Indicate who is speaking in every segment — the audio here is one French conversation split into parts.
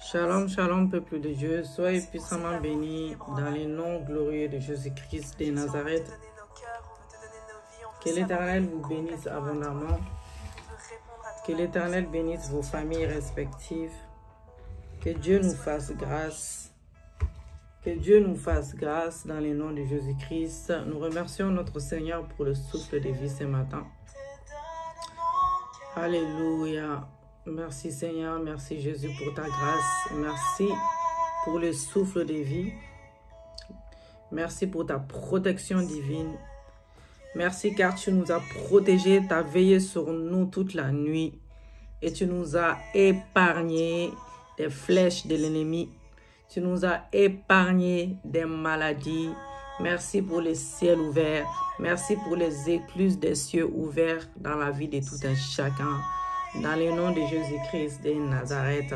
Speaker 1: Shalom, shalom, peuple de Dieu, soyez puissamment bénis dans les noms glorieux de Jésus-Christ de Nazareth. Que l'Éternel vous bénisse abondamment. Que l'Éternel bénisse vos familles respectives. Que Dieu nous fasse grâce. Que Dieu nous fasse grâce dans les noms de Jésus-Christ. Nous remercions notre Seigneur pour le souffle de vie ce matin. Alléluia. Merci Seigneur, merci Jésus pour ta grâce. Merci pour le souffle de vie. Merci pour ta protection divine. Merci car tu nous as protégés, tu as veillé sur nous toute la nuit. Et tu nous as épargné des flèches de l'ennemi. Tu nous as épargné des maladies. Merci pour les ciels ouverts. Merci pour les écluses des cieux ouverts dans la vie de tout un chacun. Dans le nom de Jésus-Christ de Nazareth.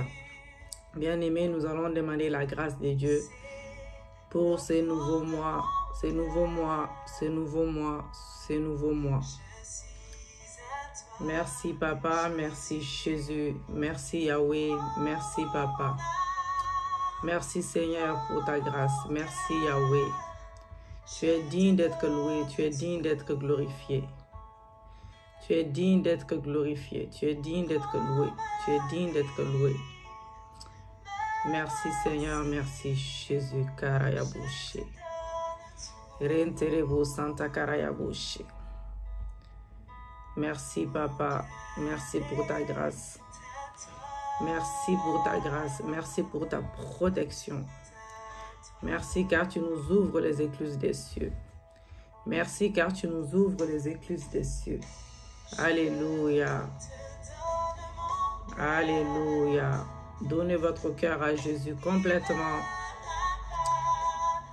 Speaker 1: Bien-aimés, nous allons demander la grâce de Dieu pour ces nouveaux mois, ces nouveaux mois, ces nouveaux mois, ces nouveaux mois. Merci Papa, merci Jésus, merci Yahweh, merci Papa. Merci Seigneur pour ta grâce, merci Yahweh. Tu es digne d'être loué, tu es digne d'être glorifié. Tu es digne d'être glorifié, tu es digne d'être loué, tu es digne d'être loué. Merci Seigneur, merci Jésus, Karayabouche. Renterebo Santa Karayabouche. Merci Papa, merci pour ta grâce. Merci pour ta grâce, merci pour ta protection. Merci car tu nous ouvres les écluses des cieux. Merci car tu nous ouvres les écluses des cieux. Alléluia. Alléluia. Donnez votre cœur à Jésus complètement.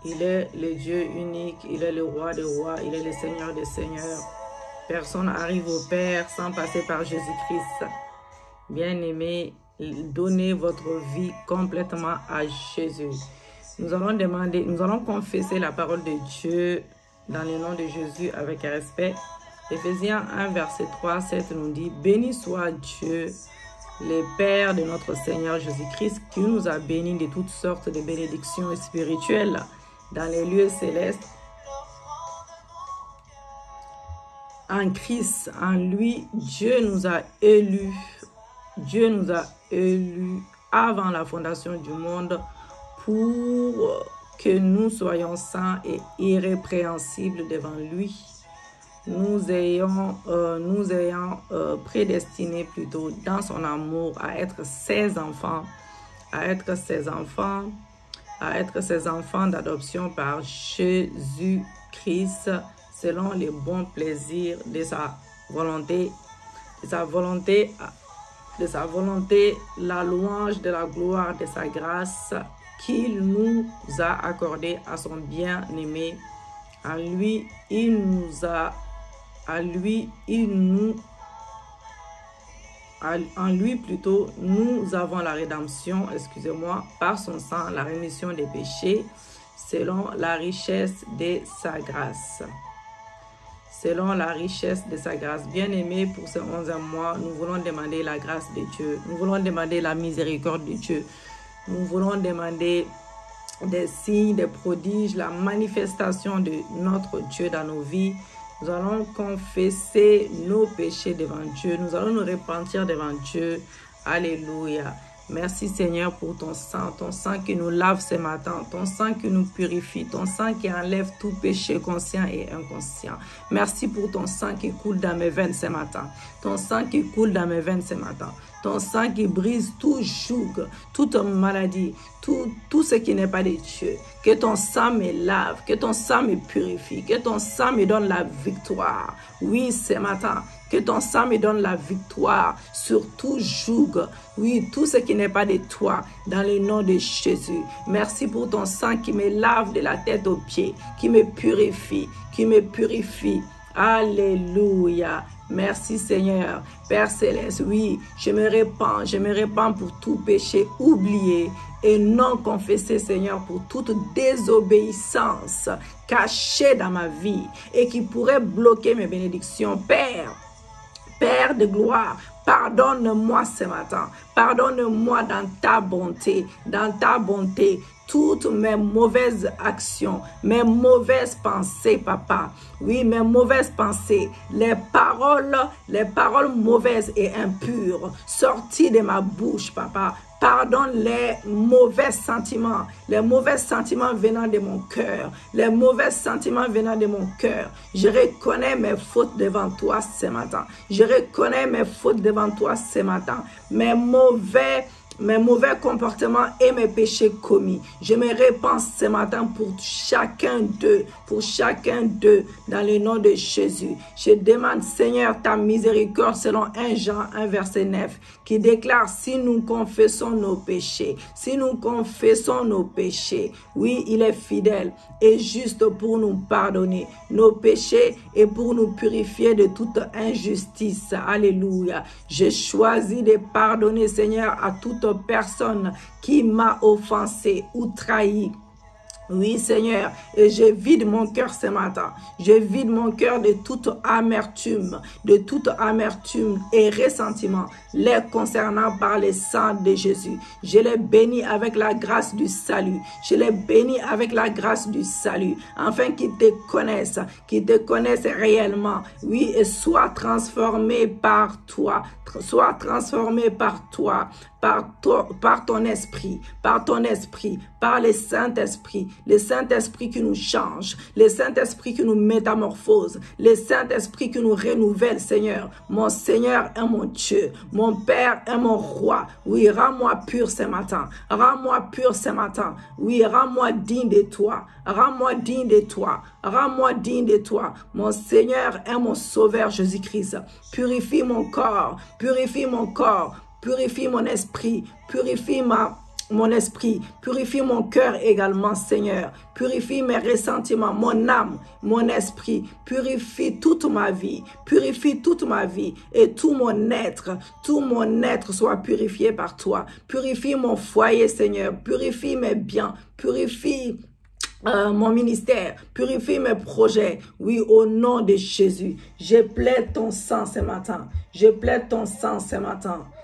Speaker 1: Il est le Dieu unique, il est le roi des rois, il est le Seigneur des seigneurs. Personne n'arrive au Père sans passer par Jésus-Christ. Bien-aimés, donnez votre vie complètement à Jésus. Nous allons confesser la parole de Dieu dans le nom de Jésus avec respect. Éphésiens 1, verset 3, 7 nous dit « Béni soit Dieu, le Père de notre Seigneur Jésus-Christ, qui nous a bénis de toutes sortes de bénédictions spirituelles dans les lieux célestes. En Christ, en lui, Dieu nous a élus. Dieu nous a élus avant la fondation du monde pour que nous soyons saints et irrépréhensibles devant lui. Nous ayant prédestinés plutôt dans son amour à être ses enfants, d'adoption par Jésus-Christ selon les bons plaisirs de sa volonté, la louange de la gloire de sa grâce qu'il nous a accordée à son bien-aimé. En lui, nous avons la rédemption, par son sang, la rémission des péchés, selon la richesse de sa grâce. Selon la richesse de sa grâce. Bien-aimés, pour ce 11e mois, nous voulons demander la grâce de Dieu. Nous voulons demander la miséricorde de Dieu. Nous voulons demander des signes, des prodiges, la manifestation de notre Dieu dans nos vies. Nous allons confesser nos péchés devant Dieu. Nous allons nous repentir devant Dieu. Alléluia. Merci Seigneur pour ton sang qui nous lave ce matin, ton sang qui nous purifie, ton sang qui enlève tout péché conscient et inconscient. Merci pour ton sang qui coule dans mes veines ce matin, ton sang qui coule dans mes veines ce matin, ton sang qui brise tout joug, toute maladie, tout ce qui n'est pas de Dieu. Que ton sang me lave, que ton sang me purifie, que ton sang me donne la victoire. Oui, ce matin, que ton sang me donne la victoire sur tout joug. Oui, tout ce qui n'est pas de toi, dans le nom de Jésus. Merci pour ton sang qui me lave de la tête aux pieds, qui me purifie, Alléluia. Merci Seigneur. Père Céleste, oui, je me répands pour tout péché oublié et non confessé, Seigneur, pour toute désobéissance cachée dans ma vie et qui pourrait bloquer mes bénédictions. Père de gloire, Pardonne-moi ce matin. Pardonne-moi dans ta bonté, toutes mes mauvaises actions, mes mauvaises pensées, papa. Oui, mes mauvaises pensées, les paroles mauvaises et impures sorties de ma bouche, papa. Pardonne les mauvais sentiments venant de mon cœur, Je reconnais mes fautes devant toi ce matin. Mes mauvais comportements et mes péchés commis. Je me répands ce matin pour chacun d'eux, dans le nom de Jésus. Je demande, Seigneur, ta miséricorde selon 1 Jean 1 verset 9, qui déclare, si nous confessons nos péchés, oui, il est fidèle et juste pour nous pardonner nos péchés et pour nous purifier de toute injustice. Alléluia. Je choisis de pardonner, Seigneur, à toute personne qui m'a offensé ou trahi. Oui, Seigneur, et je vide mon cœur ce matin. Je vide mon cœur de toute amertume et ressentiment les concernant par le sang de Jésus. Je les bénis avec la grâce du salut. Afin qu'ils te connaissent réellement. Oui, et soient transformés par toi. Par ton esprit, par le Saint-Esprit qui nous change, le Saint-Esprit qui nous métamorphose, le Saint-Esprit qui nous renouvelle, Seigneur. Mon Seigneur est mon Dieu, mon Père est mon Roi. Oui, rends-moi pur ce matin. Oui, rends-moi digne de toi. Mon Seigneur est mon Sauveur Jésus-Christ. Purifie mon corps, purifie mon esprit, purifie mon cœur également, Seigneur. Purifie mes ressentiments, mon âme, mon esprit. Purifie toute ma vie et tout mon être soit purifié par toi. Purifie mon foyer, Seigneur. Purifie mes biens, purifie mon ministère, purifie mes projets. Oui, au nom de Jésus, je plaide ton sang ce matin.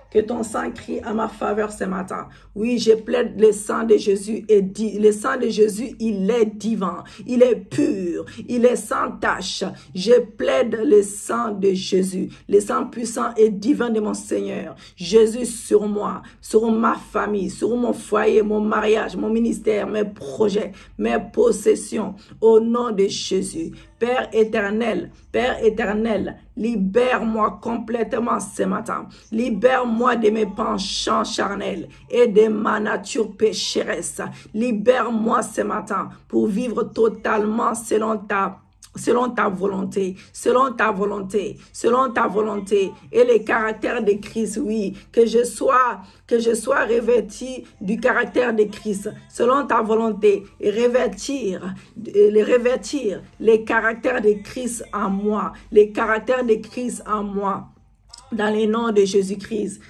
Speaker 1: Que ton sang crie à ma faveur ce matin. Oui, je plaide le sang de Jésus et le sang de Jésus, il est divin, il est pur, il est sans tache. Je plaide le sang de Jésus, le sang puissant et divin de mon Seigneur. Jésus sur moi, sur ma famille, sur mon foyer, mon mariage, mon ministère, mes projets, mes possessions. Au nom de Jésus. Père éternel, libère-moi complètement ce matin. Libère-moi de mes penchants charnels et de ma nature pécheresse. Libère-moi ce matin pour vivre totalement selon ta volonté, et le caractère de Christ, oui, que je sois revêtu du caractère de Christ, selon ta volonté, et revêtir les caractères de Christ en moi, dans le nom de Jésus-Christ,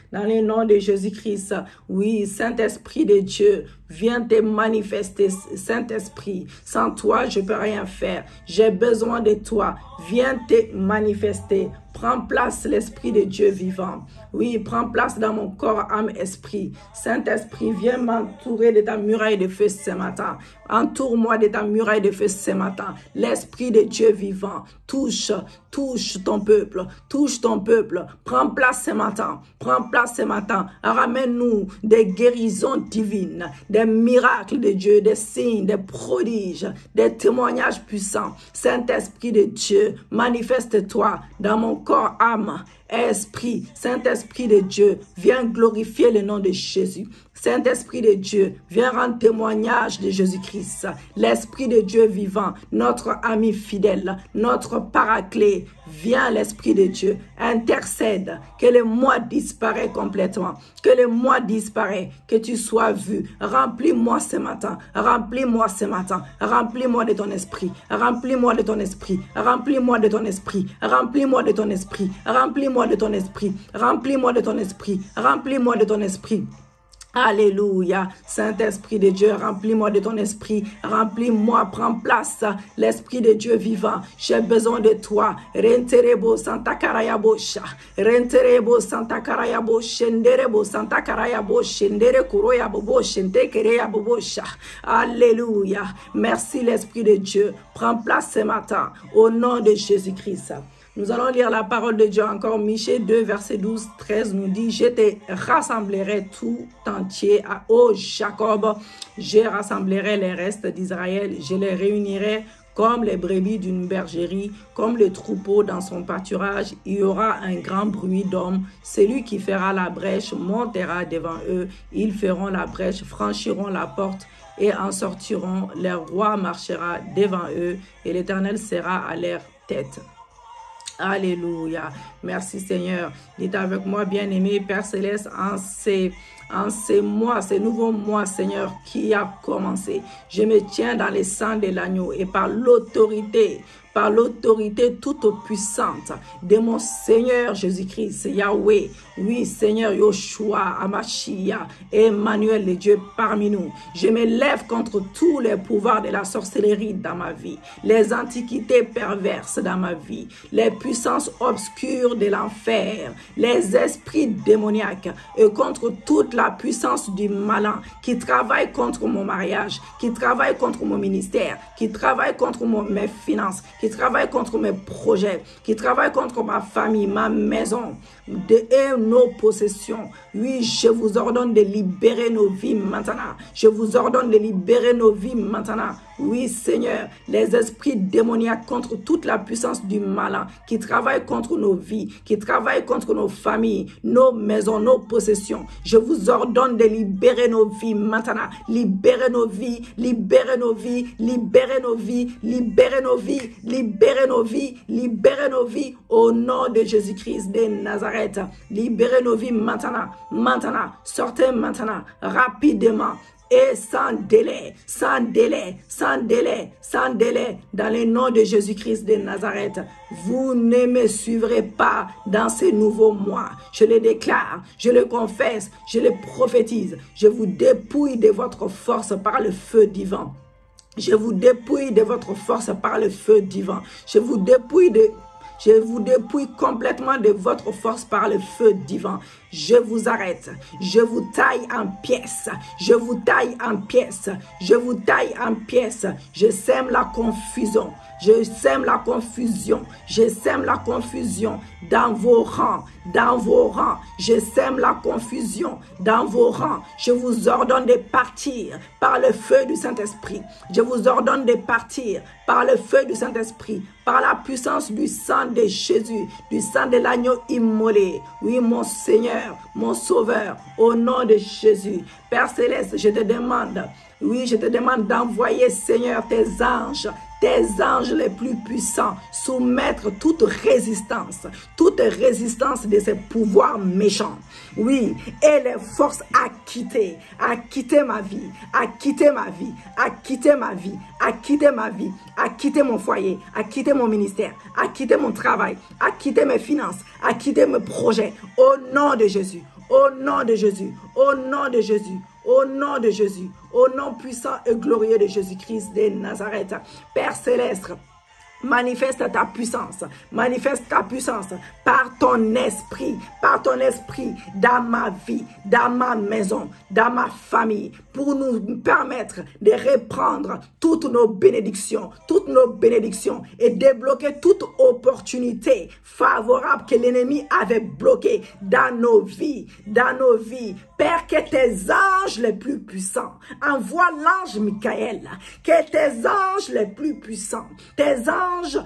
Speaker 1: oui, Saint-Esprit de Dieu, viens te manifester, Saint-Esprit. Sans toi, je ne peux rien faire. J'ai besoin de toi. Viens te manifester. Prends place, l'Esprit de Dieu vivant. Oui, prends place dans mon corps, âme, esprit. Saint-Esprit, viens m'entourer de ta muraille de feu ce matin. Entoure-moi de ta muraille de feu ce matin. L'Esprit de Dieu vivant, touche ton peuple. Prends place ce matin. Ramène-nous des guérisons divines, des miracles de Dieu, des signes, des prodiges, des témoignages puissants. Saint-Esprit de Dieu, manifeste-toi dans mon corps, âme, esprit. Saint-Esprit de Dieu, viens glorifier le nom de Jésus. Saint-Esprit de Dieu, viens rendre témoignage de Jésus-Christ. L'Esprit de Dieu vivant, notre ami fidèle, notre paraclet. Viens, l'Esprit de Dieu, intercède, que le moi disparaît complètement, que tu sois vu. Remplis-moi ce matin, remplis-moi de ton esprit, remplis-moi de ton esprit, remplis-moi de ton esprit, remplis-moi de ton esprit, remplis-moi de ton esprit, remplis-moi de ton esprit, remplis-moi de ton esprit. Alléluia. Saint-Esprit de Dieu, remplis-moi de ton esprit. Remplis-moi, prends place. L'Esprit de Dieu vivant. J'ai besoin de toi. Renterebo Santa Karayabosha. Renterebo Santa Karayabo. Shenderebo Santa Karayabo. Shendere Kuroyabobo. Shente Kereyabobosha. Alléluia. Merci l'Esprit de Dieu. Prends place ce matin. Au nom de Jésus-Christ. Nous allons lire la parole de Dieu encore. Michée 2, verset 12-13 nous dit, « Je te rassemblerai tout entier ô Jacob. Je rassemblerai les restes d'Israël. Je les réunirai comme les brebis d'une bergerie, comme le troupeau dans son pâturage. Il y aura un grand bruit d'hommes. Celui qui fera la brèche montera devant eux. Ils feront la brèche, franchiront la porte et en sortiront. Leur roi marchera devant eux et l'Éternel sera à leur tête. » Alléluia. Merci Seigneur. Dites avec moi, bien-aimé Père Céleste, en ces mois, ces nouveaux mois, Seigneur, qui a commencé. Je me tiens dans les sangs de l'agneau et par l'autorité toute puissante de mon Seigneur Jésus-Christ, Yahweh, oui Seigneur Yoshua, Amashia, Emmanuel, le Dieu parmi nous. Je me lève contre tous les pouvoirs de la sorcellerie dans ma vie, les antiquités perverses dans ma vie, les puissances obscures de l'enfer, les esprits démoniaques et contre toute la puissance du malin qui travaille contre mon mariage, qui travaille contre mon ministère, qui travaille contre mes finances, qui travaille contre mes projets, qui travaille contre ma famille, ma maison et nos possessions. Oui, je vous ordonne de libérer nos vies maintenant. Je vous ordonne de libérer nos vies maintenant. Oui, Seigneur, les esprits démoniaques contre toute la puissance du malin qui travaille contre nos vies, qui travaille contre nos familles, nos maisons, nos possessions. Je vous ordonne de libérer nos vies maintenant. Libérer nos vies, libérer nos vies, libérer nos vies, libérer nos vies, libérer nos vies, libérer nos vies au nom de Jésus-Christ de Nazareth. Libérez nos vies maintenant, maintenant, sortez maintenant, rapidement. Et sans délai, sans délai, sans délai, sans délai, dans le nom de Jésus-Christ de Nazareth, vous ne me suivrez pas dans ces nouveaux mois. Je le déclare, je le confesse, je le prophétise. Je vous dépouille de votre force par le feu divin. Je vous dépouille de votre force par le feu divin. Je vous dépouille complètement de votre force par le feu divin. Je vous arrête. Je vous taille en pièces. Je vous taille en pièces. Je vous taille en pièces. Je sème la confusion. Je sème la confusion. Je sème la confusion dans vos rangs. Dans vos rangs. Je sème la confusion dans vos rangs. Je vous ordonne de partir par le feu du Saint-Esprit. Je vous ordonne de partir par le feu du Saint-Esprit, par la puissance du sang de Jésus, du sang de l'agneau immolé. Oui, mon Seigneur, mon Sauveur, au nom de Jésus. Père Céleste, je te demande, oui, je te demande d'envoyer, Seigneur, tes anges les plus puissants, soumettre toute résistance de ces pouvoirs méchants. Oui, et les forces à quitter ma vie, à quitter ma vie, à quitter ma vie, à quitter ma vie, à quitter mon foyer, à quitter mon ministère, à quitter mon travail, à quitter mes finances, à quitter mes projets, au nom de Jésus, au nom de Jésus, au nom de Jésus. Au nom de Jésus, au nom puissant et glorieux de Jésus-Christ de Nazareth. Père Céleste, manifeste ta puissance par ton esprit dans ma vie, dans ma maison, dans ma famille, pour nous permettre de reprendre toutes nos bénédictions et débloquer toute opportunité favorable que l'ennemi avait bloquée dans nos vies. Père, que tes anges les plus puissants, envoie l'ange Michael, que tes anges les plus puissants, tes anges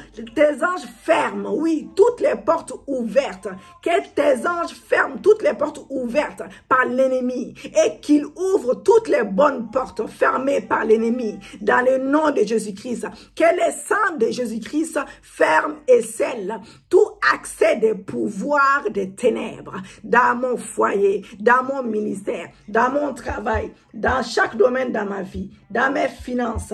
Speaker 1: ferment, oui, toutes les portes ouvertes, que tes anges ferment toutes les portes ouvertes par l'ennemi et qu'ils ouvrent toutes les bonnes portes fermées par l'ennemi dans le nom de Jésus-Christ, que le sang de Jésus-Christ ferme et scelle tout accès des pouvoirs des ténèbres dans mon foyer, dans mon ministère, dans mon travail, dans chaque domaine dans ma vie, dans mes finances,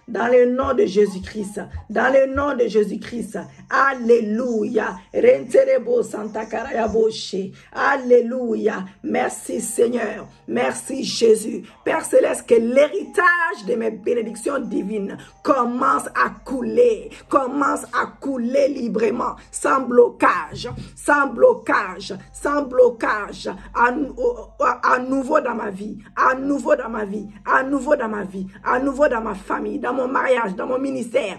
Speaker 1: dans le nom de Jésus-Christ, dans le nom de Jésus-Christ. Alléluia. Renterebo Santa Karayaboshe. Alléluia. Merci Seigneur. Merci Jésus. Père Céleste, que l'héritage de mes bénédictions divines commence à couler librement, sans blocage, sans blocage, sans blocage, à nouveau dans ma vie, à nouveau dans ma vie, à nouveau dans ma vie, à nouveau dans ma famille, dans mon mariage, dans mon ministère,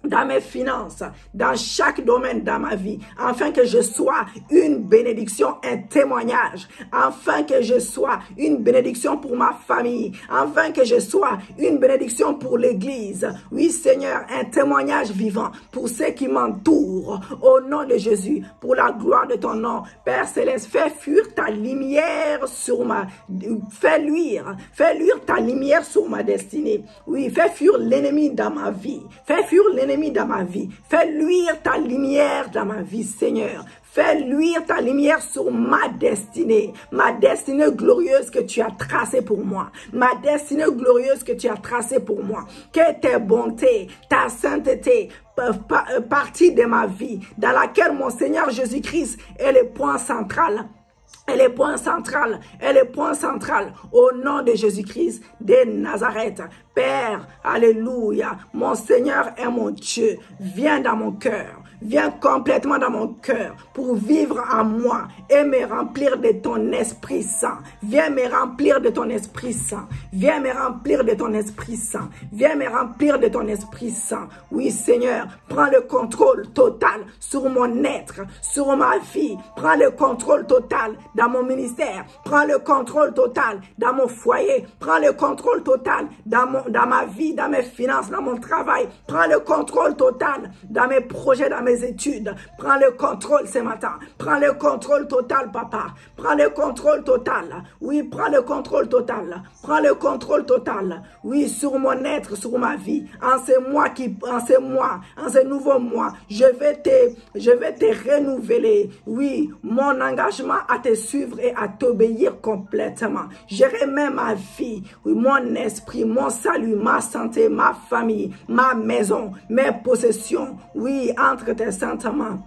Speaker 1: dans mes finances, dans chaque domaine dans ma vie, afin que je sois une bénédiction, un témoignage, afin que je sois une bénédiction pour ma famille, afin que je sois une bénédiction pour l'Église. Oui Seigneur, un témoignage vivant pour ceux qui m'entourent, au nom de Jésus, pour la gloire de ton nom. Père Céleste, fais fuir ta lumière sur fais luire ta lumière sur ma destinée. Oui, fais fuir l'ennemi dans ma vie, fais fuir l'ennemi dans ma vie. Fais luire ta lumière dans ma vie, Seigneur. Fais luire ta lumière sur ma destinée glorieuse que tu as tracée pour moi. Ma destinée glorieuse que tu as tracée pour moi. Que tes bontés, ta sainteté peuvent partir de ma vie, dans laquelle mon Seigneur Jésus-Christ est le point central. Elle est point central, au nom de Jésus-Christ de Nazareth. Père, alléluia, mon Seigneur et mon Dieu, viens dans mon cœur. Viens complètement dans mon cœur pour vivre en moi et me remplir de ton Esprit Saint. Viens me remplir de ton Esprit Saint. Viens me remplir de ton Esprit Saint. Viens me remplir de ton Esprit Saint. Oui, Seigneur, prends le contrôle total sur mon être, sur ma vie. Prends le contrôle total dans mon ministère. Prends le contrôle total dans mon foyer. Prends le contrôle total dans ma vie, dans mes finances, dans mon travail. Prends le contrôle total dans mes projets, dans mes études. Prends le contrôle ce matin. Prends le contrôle total, papa. Prends le contrôle total. Oui, prends le contrôle total. Prends le contrôle total. Oui, sur mon être, sur ma vie. En ce nouveau mois, je vais te renouveler. Oui, mon engagement à te suivre et à t'obéir complètement. Je remets ma vie, oui, mon esprit, mon salut, ma santé, ma famille, ma maison, mes possessions. Oui, entre tes saintes mains.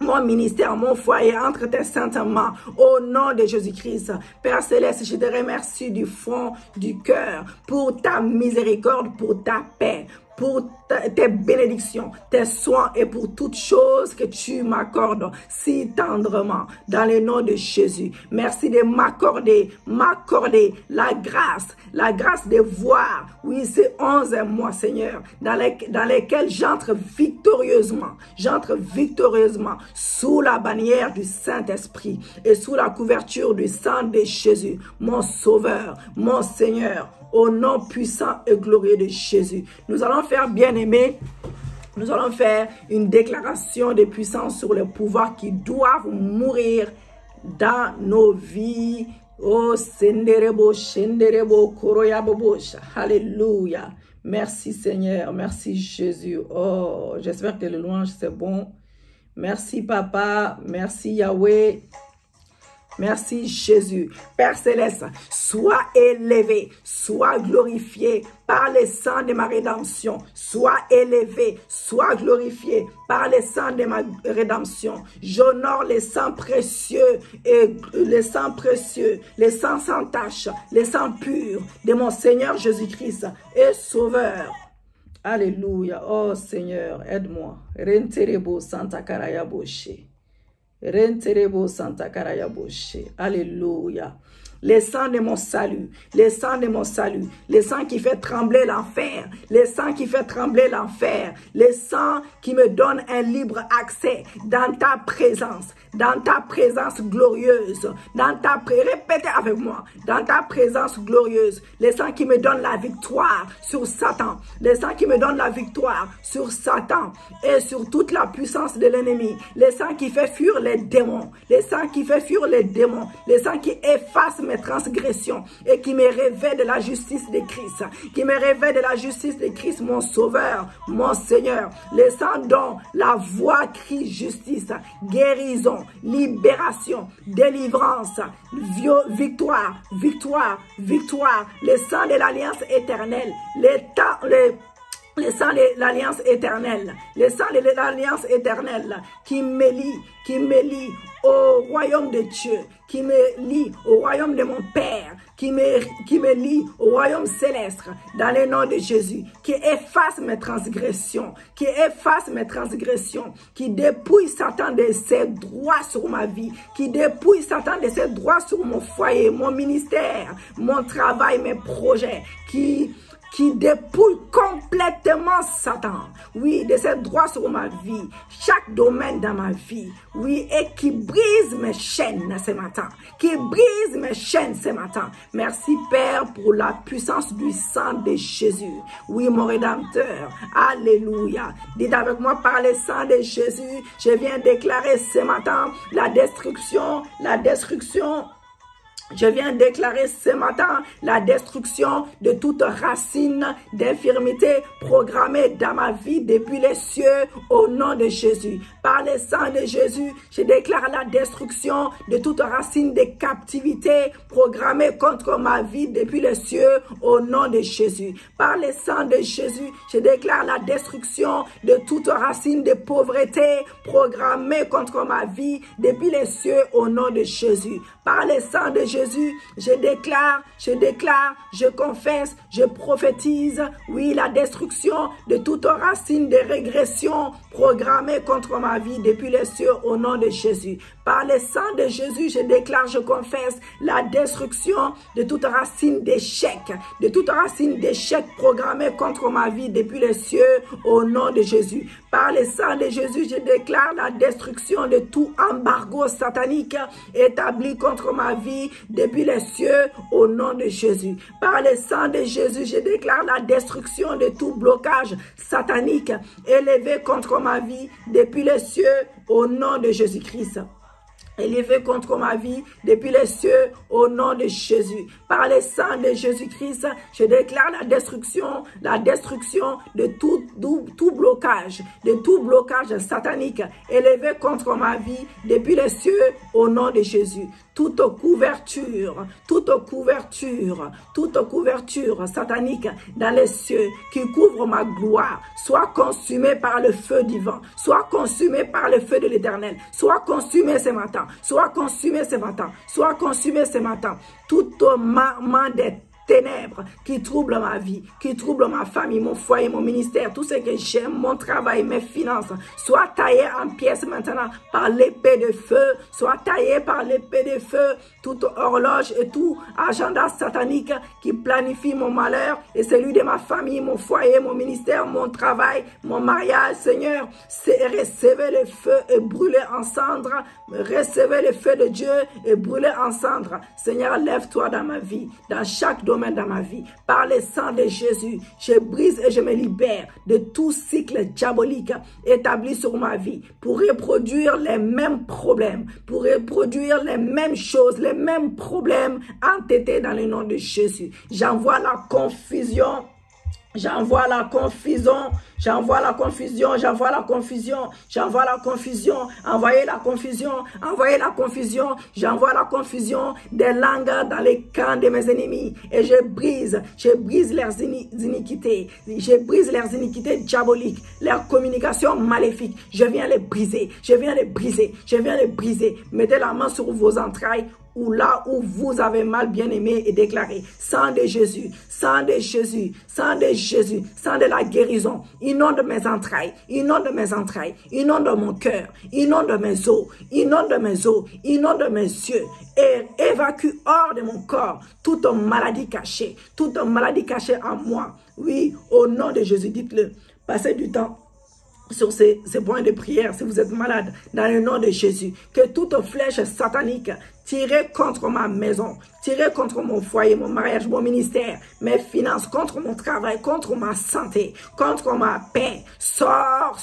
Speaker 1: Mon ministère, mon foyer, entre tes saintes mains, au nom de Jésus-Christ. Père Céleste, je te remercie du fond du cœur pour ta miséricorde, pour ta paix, pour tes bénédictions, tes soins et pour toutes choses que tu m'accordes si tendrement dans le nom de Jésus. Merci de m'accorder la grâce de voir, oui, ces 11 mois, Seigneur, dans lesquels j'entre victorieusement sous la bannière du Saint-Esprit et sous la couverture du sang de Jésus, mon Sauveur, mon Seigneur. Au nom puissant et glorieux de Jésus. Nous allons faire, bien-aimés, nous allons faire une déclaration de puissance sur les pouvoirs qui doivent mourir dans nos vies. Oh, senderebo, shenderebo, koroyabobosha. Alléluia. Merci Seigneur, merci Jésus. Oh, j'espère que le louange c'est bon. Merci Papa, merci Yahweh. Merci Jésus. Père Céleste, sois élevé, sois glorifié par le sang de ma rédemption. Sois élevé, sois glorifié par le sang de ma rédemption. J'honore le sang précieux et le sang précieux, le sang sans tache, le sang pur de mon Seigneur Jésus-Christ et Sauveur. Alléluia. Oh Seigneur, aide-moi. Renterebo Santa Karayaboshe. Renterebo Santa Karayaboshe. Alléluia. Le sang de mon salut, le sang de mon salut, le sang qui fait trembler l'enfer, le sang qui fait trembler l'enfer, le sang qui me donne un libre accès dans ta présence glorieuse, répétez avec moi, dans ta présence glorieuse, le sang qui me donne la victoire sur Satan, le sang qui me donne la victoire sur Satan et sur toute la puissance de l'ennemi, le sang qui fait fuir les démons, le sang qui fait fuir les démons, le sang qui efface mes transgressions et qui me révèle de la justice de Christ, mon Sauveur, mon Seigneur, le sang dont la voix crie justice, guérison, libération, délivrance, victoire, le sang de l'alliance éternelle, Le sang de l'alliance éternelle, le sang de l'alliance éternelle qui me lie au royaume de Dieu, qui me lie au royaume de mon Père, qui me lie au royaume céleste, dans le nom de Jésus, qui efface mes transgressions, qui dépouille Satan de ses droits sur ma vie, qui dépouille Satan de ses droits sur mon foyer, mon ministère, mon travail, mes projets, qui dépouille complètement Satan, oui, de ses droits sur ma vie, chaque domaine dans ma vie, oui, et qui brise mes chaînes ce matin, Merci Père pour la puissance du sang de Jésus, oui, mon Rédempteur, alléluia. Dites avec moi, par le sang de Jésus, je viens déclarer ce matin la destruction. Je viens déclarer ce matin la destruction de toute racine d'infirmité programmée dans ma vie depuis les cieux au nom de Jésus. Par le sang de Jésus, je déclare la destruction de toute racine de captivité programmée contre ma vie depuis les cieux au nom de Jésus. Par le sang de Jésus, je déclare la destruction de toute racine de pauvreté programmée contre ma vie depuis les cieux au nom de Jésus. Par le sang de Jésus, je déclare, je confesse, je prophétise, oui, la destruction de toute racine de régression programmée contre ma vie depuis les cieux au nom de Jésus. Par le sang de Jésus, je déclare, je confesse la destruction de toute racine d'échec, programmée contre ma vie depuis les cieux au nom de Jésus. Par le sang de Jésus, je déclare la destruction de tout embargo satanique établi contre ma vie depuis les cieux au nom de Jésus. Par le sang de Jésus, je déclare la destruction de tout blocage satanique élevé contre ma vie depuis les cieux au nom de Jésus-Christ. Élevé contre ma vie depuis les cieux au nom de Jésus. Par le sang de Jésus-Christ, je déclare la destruction de tout blocage satanique élevé contre ma vie depuis les cieux au nom de Jésus. Toute couverture satanique dans les cieux qui couvre ma gloire, soit consumée par le feu divin, soit consumée par le feu de l'Éternel, soit consumée ce matin, toute main des ténèbres qui troublent ma vie, qui troublent ma famille, mon foyer, mon ministère, tout ce que j'aime, mon travail, mes finances, soit taillé en pièces maintenant par l'épée de feu, toute horloge et tout agenda satanique qui planifie mon malheur et celui de ma famille, mon foyer, mon ministère, mon travail, mon mariage, Seigneur, recevez le feu et brûlez en cendres, recevez le feu de Dieu et brûlez en cendres. Seigneur, lève-toi dans ma vie, dans chaque domaine dans ma vie. Par le sang de Jésus, je brise et je me libère de tout cycle diabolique établi sur ma vie pour reproduire les mêmes problèmes, pour reproduire les mêmes choses, les mêmes problèmes entêtés dans le nom de Jésus. J'envoie la confusion. J'envoie la confusion, envoyez la confusion des langues dans les camps de mes ennemis et je brise leurs iniquités, diaboliques, leurs communications maléfiques, je viens les briser, mettez la main sur vos entrailles ou là où vous avez mal bien aimé et déclaré, sang de Jésus, sang de la guérison, inonde mes entrailles, inonde mon cœur, inonde mes os, inonde mes yeux, et évacue hors de mon corps toute maladie cachée en moi. Oui, au nom de Jésus, dites-le, passez du temps sur ces points de prière si vous êtes malade, dans le nom de Jésus, que toute flèche satanique tirée contre ma maison, tirée contre mon foyer, mon mariage, mon ministère, mes finances, contre mon travail, contre ma santé, contre ma paix, sors,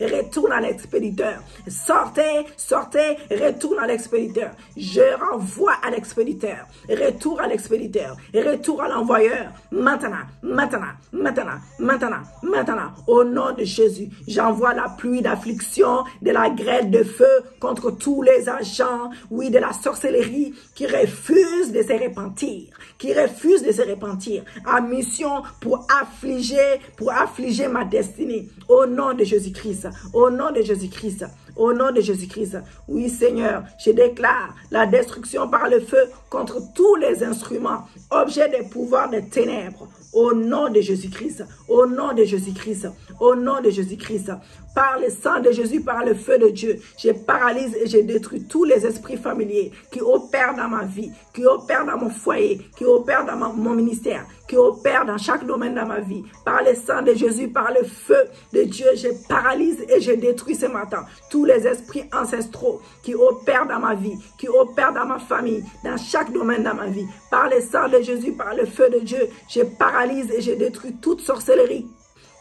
Speaker 1: retourne à l'expéditeur, sortez, retourne à l'expéditeur, je renvoie à l'expéditeur, retour à l'expéditeur, retour à l'envoyeur, maintenant, au nom de Jésus, j'envoie la pluie d'affliction, de la grêle de feu contre tous les agents, oui, de la sorcellerie qui refusent de se repentir, en mission pour affliger ma destinée. Au nom de Jésus-Christ, au nom de Jésus-Christ, au nom de Jésus-Christ. Oui, Seigneur, je déclare la destruction par le feu contre tous les instruments, objets des pouvoirs des ténèbres. Au nom de Jésus-Christ, au nom de Jésus-Christ, au nom de Jésus-Christ. Par le sang de Jésus, par le feu de Dieu, je paralyse et je détruis tous les esprits familiers qui opèrent dans ma vie, qui opèrent dans mon foyer, qui opèrent dans mon ministère, qui opèrent dans chaque domaine de ma vie. Par le sang de Jésus, par le feu de Dieu, je paralyse et je détruis ce matin tous les esprits ancestraux qui opèrent dans ma vie, qui opèrent dans ma famille, dans chaque domaine de ma vie. Par le sang de Jésus, par le feu de Dieu, je paralyse et je détruis toute sorcellerie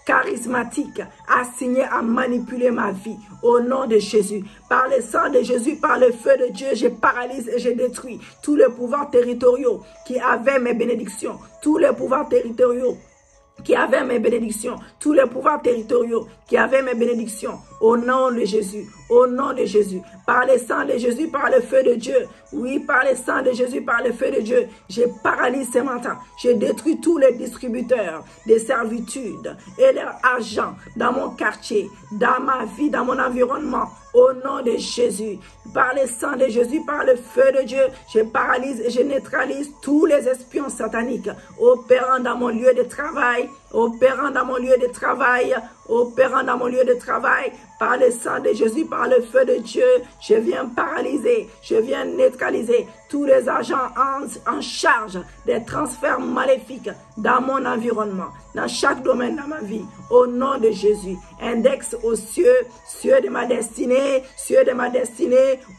Speaker 1: charismatique, assigné à manipuler ma vie. Au nom de Jésus, par le sang de Jésus, par le feu de Dieu, je paralyse et je détruis tous les pouvoirs territoriaux qui avaient mes bénédictions, tous les pouvoirs territoriaux qui avaient mes bénédictions, tous les pouvoirs territoriaux qui avaient mes bénédictions, au nom de Jésus, au nom de Jésus, par le sang de Jésus, par le feu de Dieu, oui, par le sang de Jésus, par le feu de Dieu, je paralyse ce matin, je détruis tous les distributeurs de servitude et leurs agents dans mon quartier, dans ma vie, dans mon environnement, au nom de Jésus, par le sang de Jésus, par le feu de Dieu, je paralyse et je neutralise tous les espions sataniques opérant dans mon lieu de travail, opérant dans mon lieu de travail, opérant dans mon lieu de travail, par le sang de Jésus, par le feu de Dieu, je viens paralyser, je viens neutraliser tous les agents en charge des transferts maléfiques dans mon environnement, dans chaque domaine de ma vie, au nom de Jésus. Index aux cieux, cieux de ma destinée,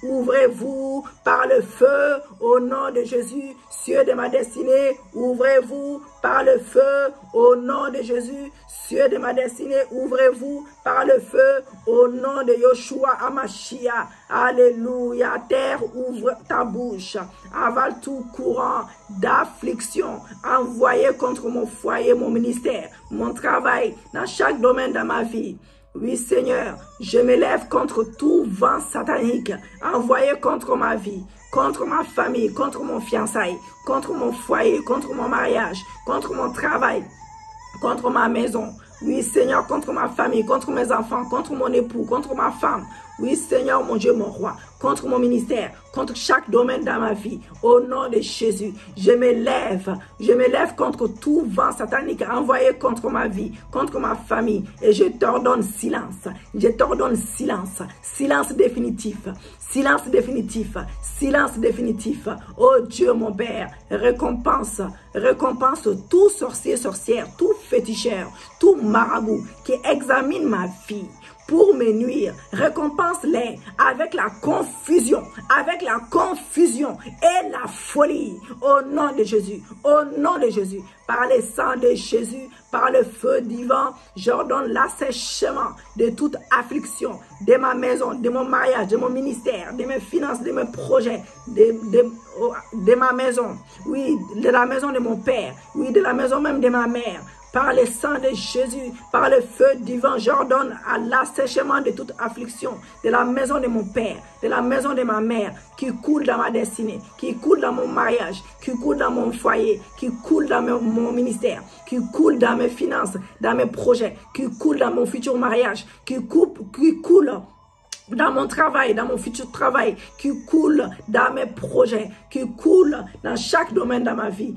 Speaker 1: ouvrez-vous par le feu, au nom de Jésus, cieux de ma destinée, ouvrez-vous par le feu, au nom de Jésus, cieux de ma destinée, ouvrez-vous par le feu, au nom de Yoshua Amashia. Alléluia. Terre, ouvre ta bouche. Avale tout courant d'affliction envoyé contre mon foyer, mon ministère, mon travail, dans chaque domaine de ma vie. Oui, Seigneur, je me lève contre tout vent satanique envoyé contre ma vie, contre ma famille, contre mon fiançailles, contre mon foyer, contre mon mariage, contre mon travail, contre ma maison. Oui, Seigneur, contre ma famille, contre mes enfants, contre mon époux, contre ma femme. Oui, Seigneur, mon Dieu, mon roi, contre mon ministère, contre chaque domaine dans ma vie. Au nom de Jésus, je me lève contre tout vent satanique envoyé contre ma vie, contre ma famille. Et je t'ordonne silence. Je t'ordonne silence. Silence définitif. Silence définitif. Silence définitif. Oh Dieu, mon Père, récompense tout sorcier, sorcière, tout féticheur, tout marabout qui examine ma vie pour me nuire. Récompense-les avec la confusion et la folie. Au nom de Jésus, au nom de Jésus, par le sang de Jésus, par le feu divin, j'ordonne l'assèchement de toute affliction, de ma maison, de mon mariage, de mon ministère, de mes finances, de mes projets, de ma maison, oui, de la maison de mon père, oui, de la maison même de ma mère. Par le sang de Jésus, par le feu divin, j'ordonne à l'assèchement de toute affliction de la maison de mon père, de la maison de ma mère, qui coule dans ma destinée, qui coule dans mon mariage, qui coule dans mon foyer, qui coule dans mon ministère, qui coule dans mes finances, dans mes projets, qui coule dans mon futur mariage, qui coule dans mon travail, dans mon futur travail, qui coule dans mes projets, qui coule dans chaque domaine de ma vie.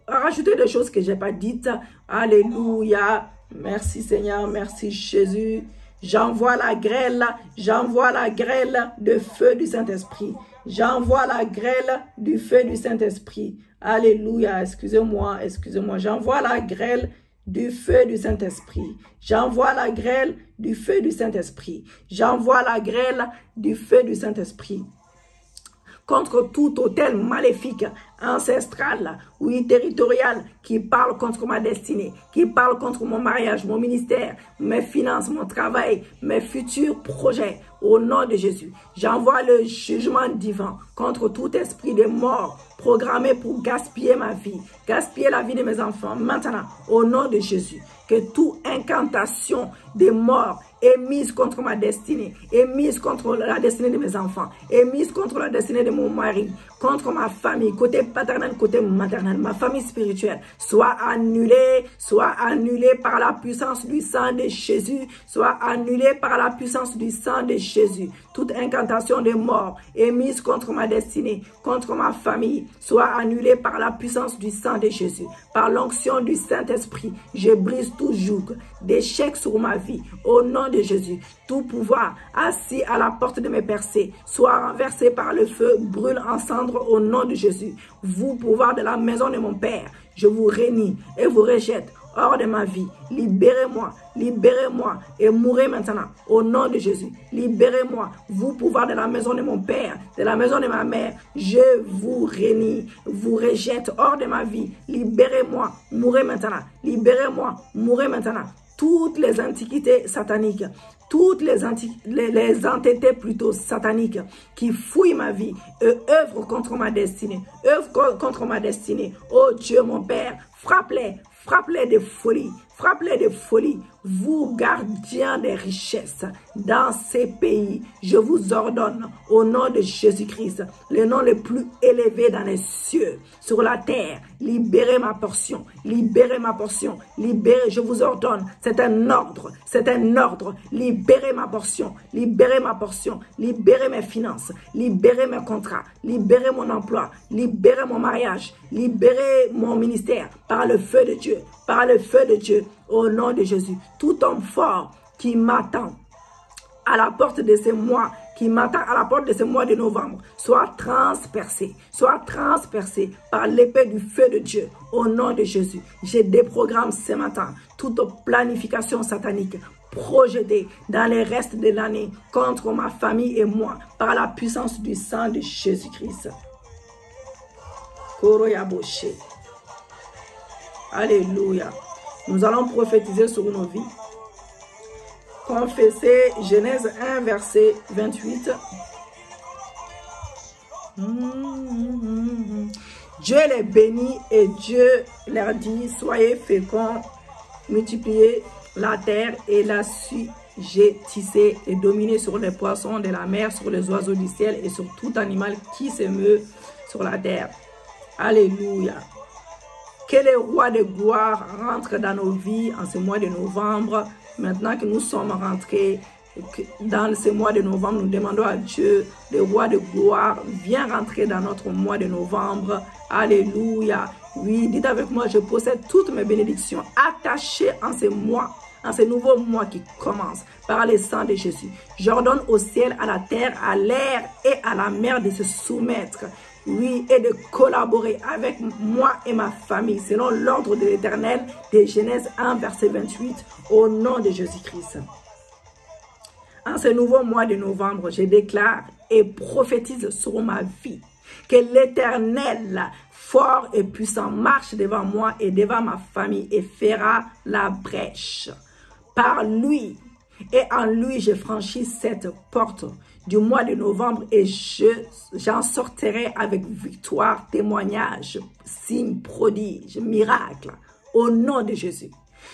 Speaker 1: Rajoutez des choses que je n'ai pas dites. Alléluia. Merci Seigneur, merci Jésus. J'envoie la grêle de feu du Saint-Esprit. J'envoie la grêle du feu du Saint-Esprit. Alléluia. Excusez-moi. J'envoie la grêle du feu du Saint-Esprit. J'envoie la grêle du feu du Saint-Esprit. J'envoie la grêle du feu du Saint-Esprit contre tout hôtel maléfique, ancestral, oui, territorial, qui parle contre ma destinée, qui parle contre mon mariage, mon ministère, mes finances, mon travail, mes futurs projets. Au nom de Jésus, j'envoie le jugement divin contre tout esprit de mort programmé pour gaspiller ma vie, gaspiller la vie de mes enfants. Maintenant, au nom de Jésus, que toute incantation de mort est mise contre ma destinée, est mise contre la destinée de mes enfants, est mise contre la destinée de mon mari, contre ma famille, côté paternel, côté maternel, ma famille spirituelle, soit annulée par la puissance du sang de Jésus, soit annulée par la puissance du sang de Jésus. Toute incantation de mort est mise contre ma destinée, contre ma famille, soit annulée par la puissance du sang de Jésus. Par l'onction du Saint-Esprit, je brise tout joug d'échec sur ma vie. Au nom de Jésus, tout pouvoir assis à la porte de mes percées soit renversé par le feu, brûle en cendres au nom de Jésus. Vous, pouvoir de la maison de mon Père, je vous réunis et vous rejette hors de ma vie. Libérez-moi, libérez-moi et mourrez maintenant au nom de Jésus. Libérez-moi, vous pouvoir de la maison de mon Père, de la maison de ma mère, je vous réunis, vous rejette hors de ma vie. Libérez-moi, mourrez maintenant. Libérez-moi, mourrez maintenant. Toutes les antiquités sataniques, toutes les entités plutôt sataniques qui fouillent ma vie et œuvrent contre ma destinée, Oh Dieu mon Père, frappe-les de folie, frappe-les de folie. Vous, gardiens des richesses dans ces pays, je vous ordonne au nom de Jésus-Christ, le nom le plus élevé dans les cieux, sur la terre, libérez ma portion, libérez ma portion, libérez, je vous ordonne, c'est un ordre, libérez ma portion, libérez mes finances, libérez mes contrats, libérez mon emploi, libérez mon mariage, libérez mon ministère par le feu de Dieu, au nom de Jésus. Tout homme fort qui m'attend à la porte de ce mois, de novembre, soit transpercé par l'épée du feu de Dieu, au nom de Jésus. Je déprogramme ce matin toute planification satanique projetée dans les restes de l'année contre ma famille et moi, par la puissance du sang de Jésus-Christ. Koroyaboshe. Alléluia. Nous allons prophétiser sur nos vies. Confessez Genèse 1, verset 28. Dieu les bénit et Dieu leur dit, soyez féconds, multipliez la terre et la sujettissez et dominez sur les poissons de la mer, sur les oiseaux du ciel et sur tout animal qui se meut sur la terre. Alléluia. Que les rois de gloire rentrent dans nos vies en ce mois de novembre. Maintenant que nous sommes rentrés dans ce mois de novembre, nous demandons à Dieu, le roi de gloire, viens rentrer dans notre mois de novembre. Alléluia. Oui, dites avec moi, je possède toutes mes bénédictions attachées en ce mois, en ce nouveau mois qui commence par le sang de Jésus. J'ordonne au ciel, à la terre, à l'air et à la mer de se soumettre. Oui, et de collaborer avec moi et ma famille, selon l'ordre de l'Éternel, de Genèse 1, verset 28, au nom de Jésus-Christ. En ce nouveau mois de novembre, je déclare et prophétise sur ma vie que l'Éternel, fort et puissant, marche devant moi et devant ma famille et fera la brèche. Par lui et en lui, je franchis cette porte du mois de novembre et j'en sortirai avec victoire, témoignage, signe, prodige, miracle, au nom de Jésus.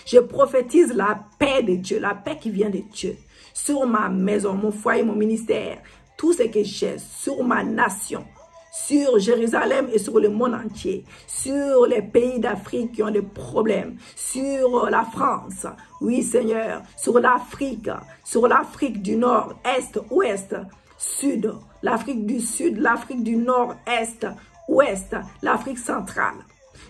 Speaker 1: Je prophétise la paix de Dieu, la paix qui vient de Dieu, sur ma maison, mon foyer, mon ministère, tout ce que j'ai, sur ma nation, sur Jérusalem et sur le monde entier, sur les pays d'Afrique qui ont des problèmes, sur la France, oui Seigneur, sur l'Afrique du Nord, Est, Ouest, Sud, l'Afrique du Sud, l'Afrique du Nord, Est, Ouest, l'Afrique centrale.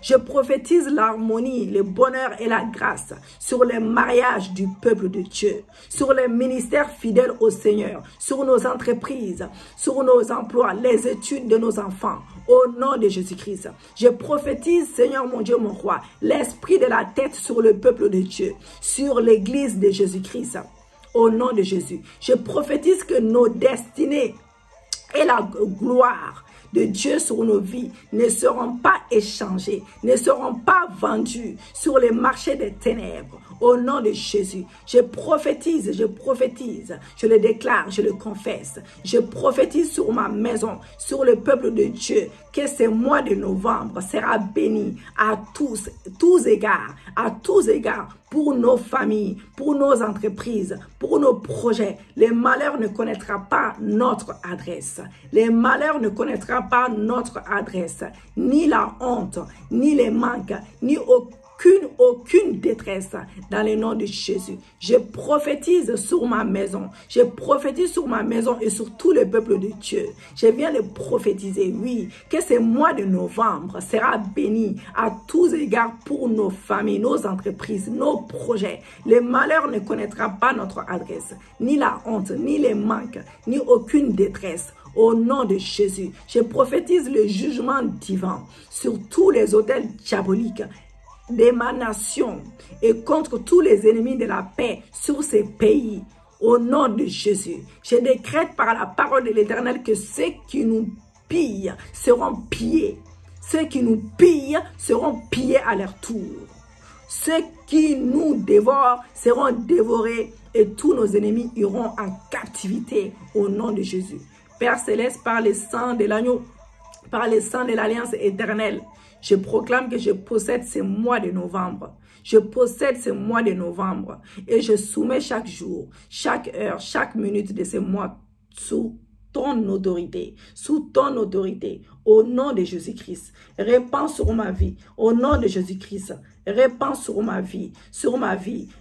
Speaker 1: Je prophétise l'harmonie, le bonheur et la grâce sur les mariages du peuple de Dieu, sur les ministères fidèles au Seigneur, sur nos entreprises, sur nos emplois, les études de nos enfants, au nom de Jésus-Christ. Je prophétise, Seigneur mon Dieu, mon roi, l'esprit de la tête sur le peuple de Dieu, sur l'église de Jésus-Christ, au nom de Jésus. Je prophétise que nos destinées et la gloire de Dieu sur nos vies ne seront pas échangés, ne seront pas vendus sur les marchés des ténèbres. Au nom de Jésus, je prophétise, je le déclare, je le confesse. Je prophétise sur ma maison, sur le peuple de Dieu, que ce mois de novembre sera béni à tous égards, pour nos familles, pour nos entreprises, pour nos projets. Les malheurs ne connaîtra pas notre adresse. Les malheurs ne connaîtra pas notre adresse. Ni la honte, ni les manques, ni aucune détresse dans le nom de Jésus. Je prophétise sur ma maison. Je prophétise sur ma maison et sur tout le peuple de Dieu. Je viens de prophétiser, oui, que ce mois de novembre sera béni à tous égards pour nos familles, nos entreprises, nos projets. Le malheur ne connaîtra pas notre adresse, ni la honte, ni les manques, ni aucune détresse. Au nom de Jésus, je prophétise le jugement divin sur tous les autels diaboliques d'émanation et contre tous les ennemis de la paix sur ces pays. Au nom de Jésus, je décrète par la parole de l'Éternel que ceux qui nous pillent seront pillés. Ceux qui nous pillent seront pillés à leur tour. Ceux qui nous dévorent seront dévorés et tous nos ennemis iront en captivité au nom de Jésus. Père Céleste, par le sang de l'agneau, par le sang de l'alliance éternelle, je proclame que je possède ce mois de novembre. Je possède ce mois de novembre et je soumets chaque jour, chaque heure, chaque minute de ce mois sous ton autorité, au nom de Jésus-Christ. Répands sur ma vie, au nom de Jésus-Christ. Répands sur ma vie,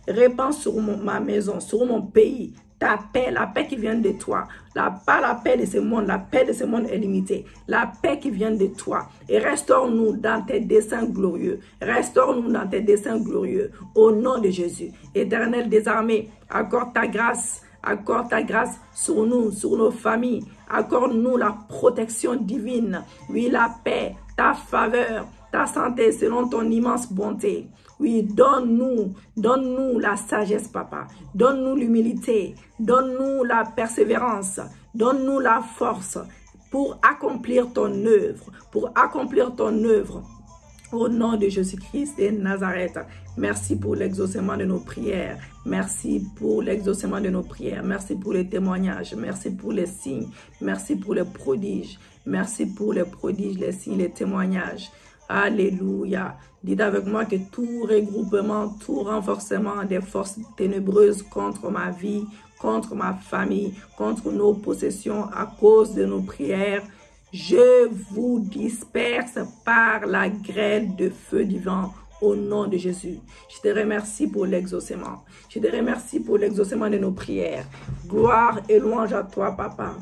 Speaker 1: répands sur ma maison, sur mon pays. Ta paix, la paix qui vient de toi, pas la paix de ce monde, la paix de ce monde est limitée, la paix qui vient de toi. Et restaure-nous dans tes desseins glorieux, restaure-nous dans tes desseins glorieux, au nom de Jésus. Éternel des armées, accorde ta grâce sur nous, sur nos familles, accorde-nous la protection divine, oui, la paix, ta faveur, ta santé selon ton immense bonté. Oui, donne-nous la sagesse, papa. Donne-nous l'humilité. Donne-nous la persévérance. Donne-nous la force pour accomplir ton œuvre. Au nom de Jésus-Christ de Nazareth. Merci pour l'exaucement de nos prières. Merci pour l'exaucement de nos prières. Merci pour les témoignages. Merci pour les signes. Merci pour les prodiges. Merci pour les prodiges, les signes, les témoignages. Alléluia. Dites avec moi que tout regroupement, tout renforcement des forces ténébreuses contre ma vie, contre ma famille, contre nos possessions à cause de nos prières, je vous disperse par la grêle de feu divin au nom de Jésus. Je te remercie pour l'exaucement. Je te remercie pour l'exaucement de nos prières. Gloire et louange à toi, Papa.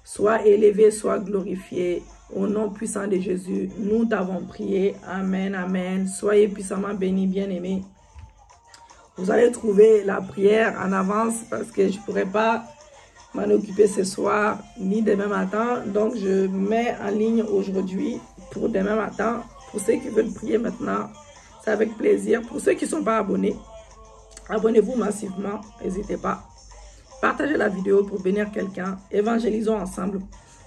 Speaker 1: Sois élevé, sois glorifié. Au nom puissant de Jésus, nous t'avons prié. Amen, amen. Soyez puissamment bénis, bien-aimés. Vous allez trouver la prière en avance parce que je ne pourrai pas m'en occuper ce soir ni demain matin. Donc, je mets en ligne aujourd'hui pour demain matin. Pour ceux qui veulent prier maintenant, c'est avec plaisir. Pour ceux qui ne sont pas abonnés, abonnez-vous massivement. N'hésitez pas. Partagez la vidéo pour bénir quelqu'un. Évangélisons ensemble.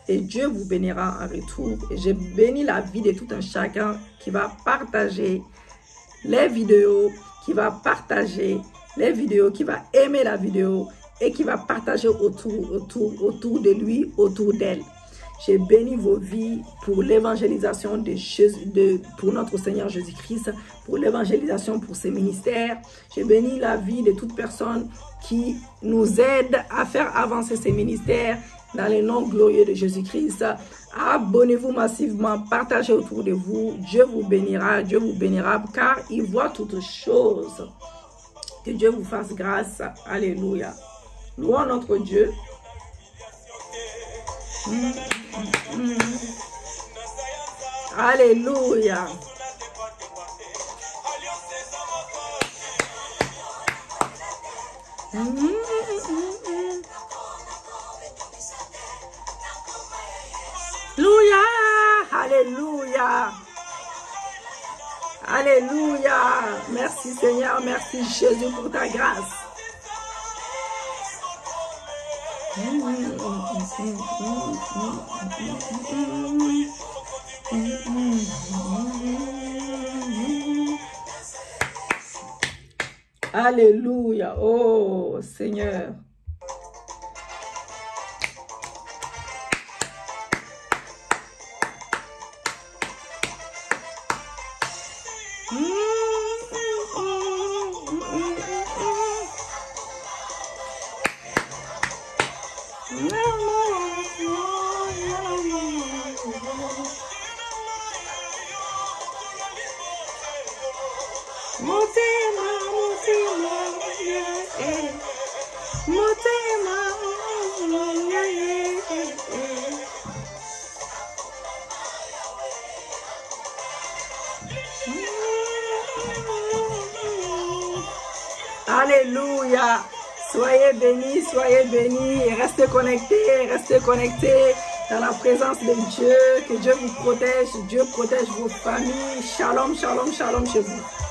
Speaker 1: Et Dieu vous bénira en retour. Et je bénis la vie de tout un chacun qui va partager les vidéos, qui va aimer la vidéo et qui va partager autour de lui, autour d'elle. Je bénis vos vies pour l'évangélisation pour notre Seigneur Jésus-Christ, pour l'évangélisation pour ses ministères. Je bénis la vie de toute personne qui nous aide à faire avancer ces ministères dans le nom glorieux de Jésus-Christ. Abonnez-vous massivement, partagez autour de vous. Dieu vous bénira, car il voit toutes choses. Que Dieu vous fasse grâce. Alléluia. Louons notre Dieu. Alléluia. Alléluia. Alléluia. Merci Seigneur, merci Jésus pour ta grâce. Alléluia. Oh, Seigneur. Alléluia. Soyez bénis et restez connectés dans la présence de Dieu. Que Dieu vous protège, Dieu protège vos familles. Shalom, shalom, shalom chez vous.